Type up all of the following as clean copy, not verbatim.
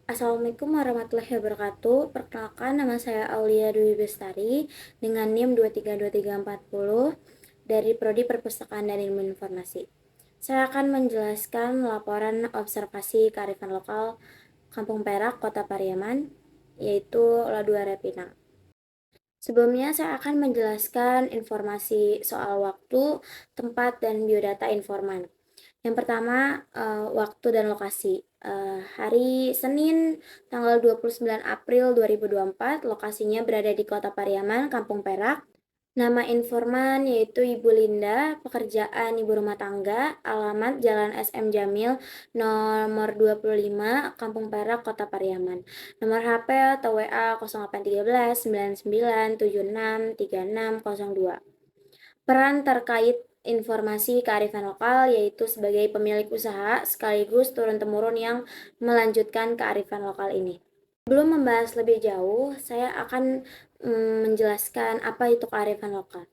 Assalamualaikum warahmatullahi wabarakatuh. Perkenalkan, nama saya Aulia Dwi Bestari dengan NIM 232340 dari Prodi Perpustakaan dan Ilmu Informasi. Saya akan menjelaskan laporan observasi kearifan lokal Kampung Perak, Kota Pariaman, yaitu Ladua Repinang. Sebelumnya saya akan menjelaskan informasi soal waktu, tempat, dan biodata informan. Yang pertama, waktu dan lokasi. Hari Senin tanggal 29 April 2024, lokasinya berada di Kota Pariaman, Kampung Perak. Nama informan yaitu Ibu Linda, pekerjaan ibu rumah tangga, alamat Jalan SM Jamil, nomor 25, Kampung Perak, Kota Pariaman. Nomor HP atau WA 0813 99 76 3602. Peran terkait informasi kearifan lokal yaitu sebagai pemilik usaha sekaligus turun-temurun yang melanjutkan kearifan lokal ini. Sebelum membahas lebih jauh, saya akan menjelaskan apa itu kearifan lokal.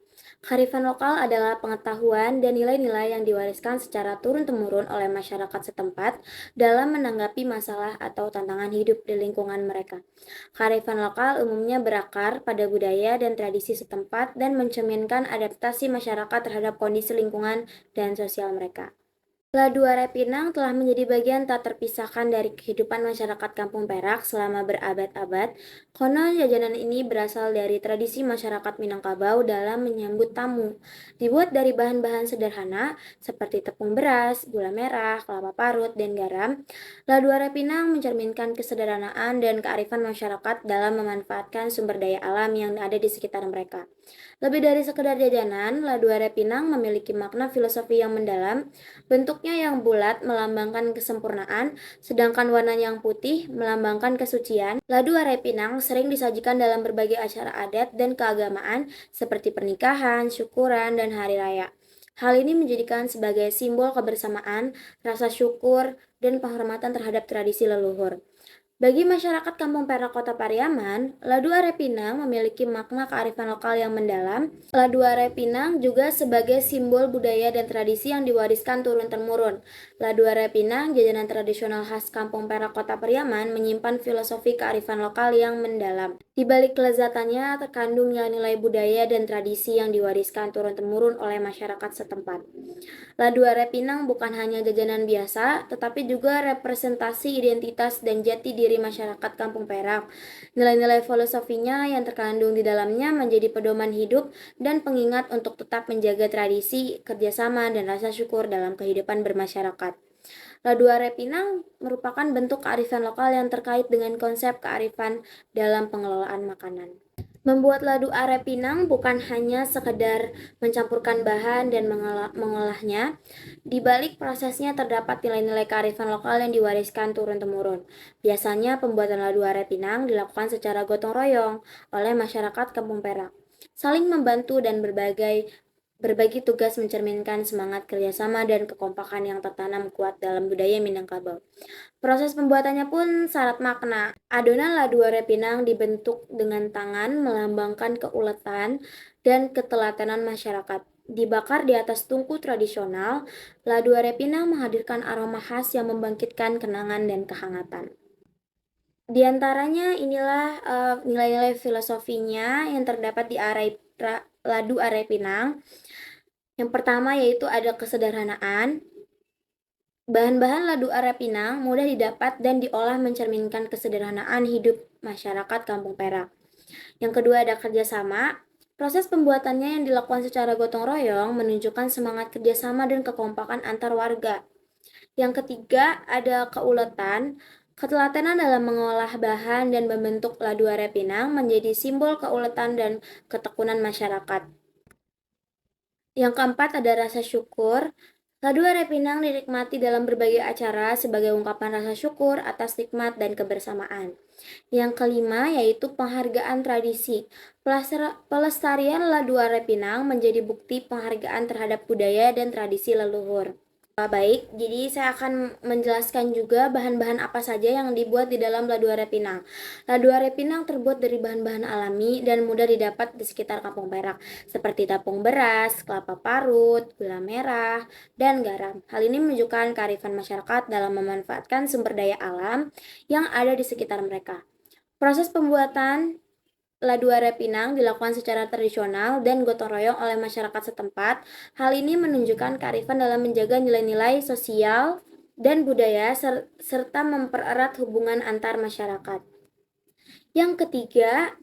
Kearifan lokal adalah pengetahuan dan nilai-nilai yang diwariskan secara turun-temurun oleh masyarakat setempat dalam menanggapi masalah atau tantangan hidup di lingkungan mereka. Kearifan lokal umumnya berakar pada budaya dan tradisi setempat dan mencerminkan adaptasi masyarakat terhadap kondisi lingkungan dan sosial mereka. Ladua Repinang telah menjadi bagian tak terpisahkan dari kehidupan masyarakat Kampung Perak selama berabad-abad. Konon jajanan ini berasal dari tradisi masyarakat Minangkabau dalam menyambut tamu. Dibuat dari bahan-bahan sederhana seperti tepung beras, gula merah, kelapa parut, dan garam. Ladua Repinang mencerminkan kesederhanaan dan kearifan masyarakat dalam memanfaatkan sumber daya alam yang ada di sekitar mereka. Lebih dari sekedar jajanan, Ladua Repinang memiliki makna filosofi yang mendalam. Bentuknya yang bulat melambangkan kesempurnaan, sedangkan warnanya yang putih melambangkan kesucian. Ladu Arai Pinang sering disajikan dalam berbagai acara adat dan keagamaan seperti pernikahan, syukuran, dan hari raya. Hal ini menjadikan sebagai simbol kebersamaan, rasa syukur, dan penghormatan terhadap tradisi leluhur. Bagi masyarakat Kampung Perak Kota Pariaman, Ladu Are Pinang memiliki makna kearifan lokal yang mendalam. Ladu Are Pinang juga sebagai simbol budaya dan tradisi yang diwariskan turun-temurun. Ladu Are Pinang, jajanan tradisional khas Kampung Perak Kota Pariaman, menyimpan filosofi kearifan lokal yang mendalam. Di balik kelezatannya terkandung nilai-nilai budaya dan tradisi yang diwariskan turun-temurun oleh masyarakat setempat. Ladu Are Pinang bukan hanya jajanan biasa, tetapi juga representasi identitas dan jati diri masyarakat Kampung Perak. Nilai-nilai filosofinya yang terkandung di dalamnya menjadi pedoman hidup dan pengingat untuk tetap menjaga tradisi, kerjasama, dan rasa syukur dalam kehidupan bermasyarakat. Ladu Are Pinang merupakan bentuk kearifan lokal yang terkait dengan konsep kearifan dalam pengelolaan makanan. Membuat ladu are Pinang bukan hanya sekedar mencampurkan bahan dan mengolahnya. Di balik prosesnya terdapat nilai-nilai kearifan lokal yang diwariskan turun-temurun. Biasanya pembuatan ladu are Pinang dilakukan secara gotong royong oleh masyarakat Kampung Perak, saling membantu dan berbagi tugas mencerminkan semangat kerjasama dan kekompakan yang tertanam kuat dalam budaya Minangkabau. Proses pembuatannya pun syarat makna. Adonan ladu are Pinang dibentuk dengan tangan melambangkan keuletan dan ketelatenan masyarakat. Dibakar di atas tungku tradisional, ladu are Pinang menghadirkan aroma khas yang membangkitkan kenangan dan kehangatan. Di antaranya inilah nilai-nilai filosofinya yang terdapat di ladu are Pinang. Yang pertama yaitu ada kesederhanaan. Bahan-bahan ladu are Pinang mudah didapat dan diolah mencerminkan kesederhanaan hidup masyarakat Kampung Perak. Yang kedua ada kerjasama. Proses pembuatannya yang dilakukan secara gotong royong menunjukkan semangat kerjasama dan kekompakan antar warga. Yang ketiga ada keuletan. Ketelatenan dalam mengolah bahan dan membentuk ladu are Pinang menjadi simbol keuletan dan ketekunan masyarakat. Yang keempat ada rasa syukur. Ladu are Pinang dinikmati dalam berbagai acara sebagai ungkapan rasa syukur atas nikmat dan kebersamaan. Yang kelima yaitu penghargaan tradisi. Pelestarian ladu are Pinang menjadi bukti penghargaan terhadap budaya dan tradisi leluhur. Baik, jadi saya akan menjelaskan juga bahan-bahan apa saja yang dibuat di dalam ladu are Pinang. Ladu are Pinang terbuat dari bahan-bahan alami dan mudah didapat di sekitar Kampung Perak, seperti tepung beras, kelapa parut, gula merah, dan garam. Hal ini menunjukkan kearifan masyarakat dalam memanfaatkan sumber daya alam yang ada di sekitar mereka. Proses pembuatan ladu are Pinang dilakukan secara tradisional dan gotong royong oleh masyarakat setempat. Hal ini menunjukkan kearifan dalam menjaga nilai-nilai sosial dan budaya serta mempererat hubungan antar masyarakat. Yang ketiga,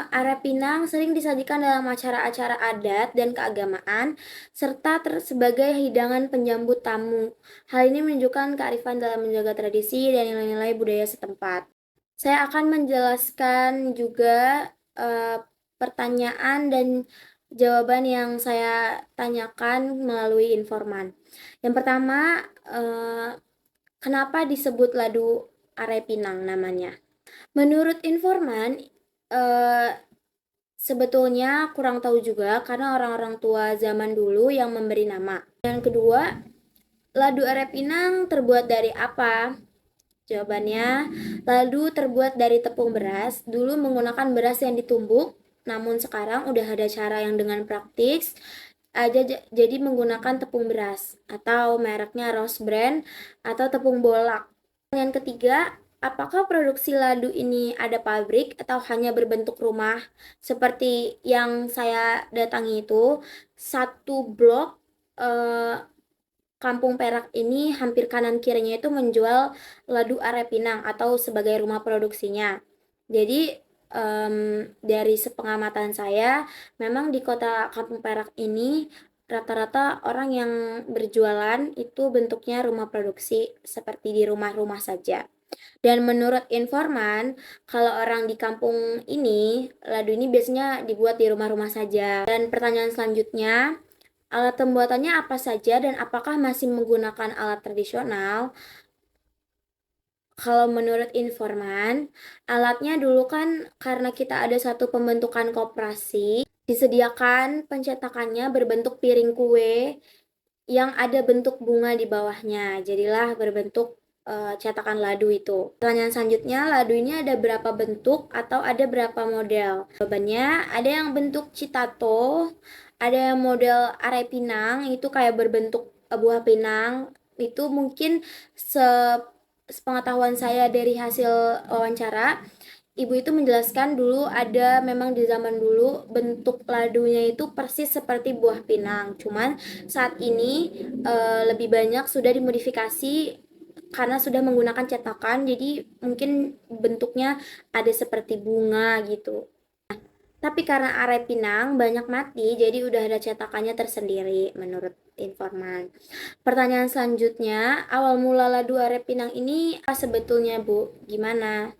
are Pinang sering disajikan dalam acara-acara adat dan keagamaan serta sebagai hidangan penyambut tamu. Hal ini menunjukkan kearifan dalam menjaga tradisi dan nilai-nilai budaya setempat. Saya akan menjelaskan juga pertanyaan dan jawaban yang saya tanyakan melalui informan. Yang pertama, kenapa disebut ladu are Pinang namanya? Menurut informan, sebetulnya kurang tahu juga karena orang-orang tua zaman dulu yang memberi nama. Yang kedua, ladu are Pinang terbuat dari apa? Jawabannya, ladu terbuat dari tepung beras. Dulu menggunakan beras yang ditumbuk, namun sekarang udah ada cara yang dengan praktis aja jadi menggunakan tepung beras atau mereknya Rose Brand atau tepung bolak. Yang ketiga, apakah produksi ladu ini ada pabrik atau hanya berbentuk rumah seperti yang saya datangi itu? Satu blok Kampung Perak ini hampir kanan kirinya itu menjual ladu are Pinang atau sebagai rumah produksinya. Jadi dari sepengamatan saya, memang di kota Kampung Perak ini rata-rata orang yang berjualan itu bentuknya rumah produksi seperti di rumah-rumah saja. Dan menurut informan, kalau orang di kampung ini, ladu ini biasanya dibuat di rumah-rumah saja. Dan pertanyaan selanjutnya, alat pembuatannya apa saja dan apakah masih menggunakan alat tradisional? Kalau menurut informan, alatnya dulu kan karena kita ada satu pembentukan koperasi, disediakan pencetakannya berbentuk piring kue yang ada bentuk bunga di bawahnya. Jadilah berbentuk cetakan ladu itu. Pertanyaan selanjutnya, ladu ini ada berapa bentuk atau ada berapa model? Jawabannya, ada yang bentuk citato, ada yang model are pinang, itu kayak berbentuk buah pinang. Itu mungkin sepengetahuan saya dari hasil wawancara, ibu itu menjelaskan dulu ada memang di zaman dulu bentuk ladunya itu persis seperti buah pinang. Cuman saat ini lebih banyak sudah dimodifikasi karena sudah menggunakan cetakan, jadi mungkin bentuknya ada seperti bunga gitu. Tapi karena are Pinang banyak mati, jadi udah ada cetakannya tersendiri menurut informan. Pertanyaan selanjutnya, awal mula ladu are Pinang ini apa sebetulnya, Bu? Gimana?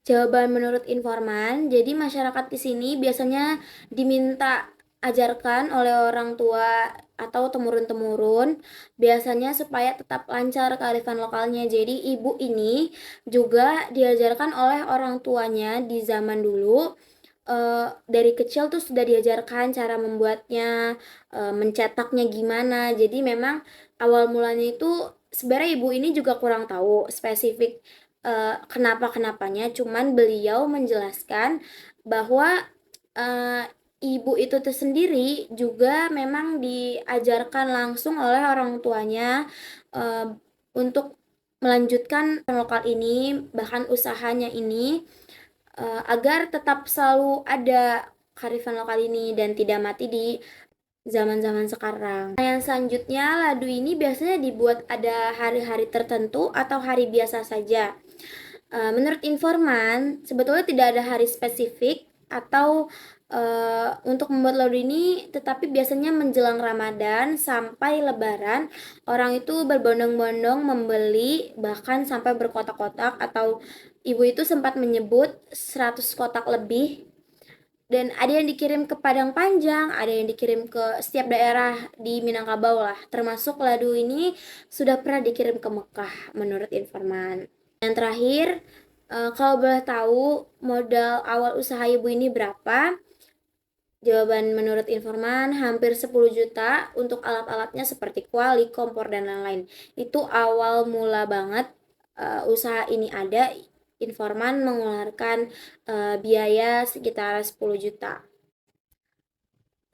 Jawaban menurut informan, jadi masyarakat di sini biasanya diminta ajarkan oleh orang tua atau temurun-temurun, biasanya supaya tetap lancar kearifan lokalnya. Jadi ibu ini juga diajarkan oleh orang tuanya di zaman dulu, dari kecil tuh sudah diajarkan cara membuatnya, mencetaknya gimana. Jadi memang awal mulanya itu sebenarnya ibu ini juga kurang tahu spesifik kenapa-kenapanya, cuman beliau menjelaskan bahwa ibu itu tersendiri juga memang diajarkan langsung oleh orang tuanya untuk melanjutkan lokal ini, bahkan usahanya ini agar tetap selalu ada kearifan lokal ini dan tidak mati di zaman-zaman sekarang. Yang selanjutnya, ladu ini biasanya dibuat ada hari-hari tertentu atau hari biasa saja. Menurut informan, sebetulnya tidak ada hari spesifik atau untuk membuat ladu ini, tetapi biasanya menjelang Ramadan sampai Lebaran, orang itu berbondong-bondong membeli, bahkan sampai berkotak-kotak, atau ibu itu sempat menyebut 100 kotak lebih. Dan ada yang dikirim ke Padang Panjang, ada yang dikirim ke setiap daerah di Minangkabau lah. Termasuk ladu ini sudah pernah dikirim ke Mekah menurut informan. Yang terakhir, kalau boleh tahu modal awal usaha ibu ini berapa? Jawaban menurut informan hampir 10 juta untuk alat-alatnya seperti kuali, kompor, dan lain-lain. Itu awal mula banget usaha ini ada, informan mengeluarkan biaya sekitar 10 juta.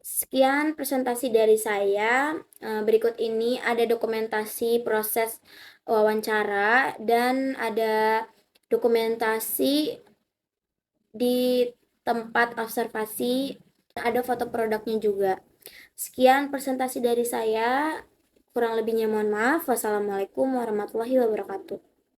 Sekian presentasi dari saya. Berikut ini ada dokumentasi proses wawancara dan ada dokumentasi di tempat observasi, ada foto produknya juga. Sekian presentasi dari saya. Kurang lebihnya mohon maaf. Wassalamualaikum warahmatullahi wabarakatuh.